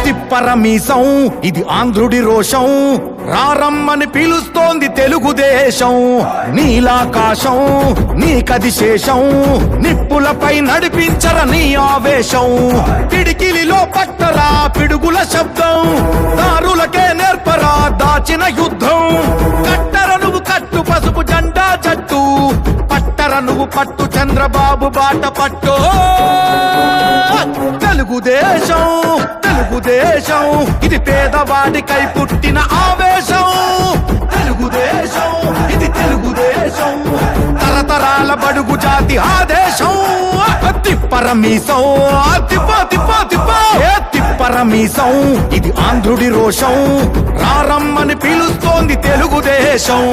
తిప్పరమీసం ఇది ఆంధ్రుడి రోషం, రారమ్మని పిలుస్తోంది తెలుగుదేశం. నీలాకాశం నీకది శేషం, నిప్పులపై నడిపించర నీ ఆవేశం. పిడికిలిలో పట్టరా పిడుగుల శబ్దం, దారులకే నేర్పరా దాచిన యుద్ధం. కట్టర నువ్వు కట్టు పసుపు జెండా జట్టు, పట్టర నువ్వు పట్టు చంద్రబాబు బాట పట్టు. తెలుగుదేశం తెలుగుదేశం ఇది పేదవాడికై పుట్టిన ఆవేశం. తెలుగుదేశం ఇది తెలుగుదేశం, తరతరాల బడుగు జాతి ఆదేశం. తిప్పరమీసం తిప్ప తిప్ప తిప్ప తిప్పరమీసం ఇది ఆంధ్రుడి రోషం, రారమ్మని పిలుస్తోంది తెలుగుదేశం.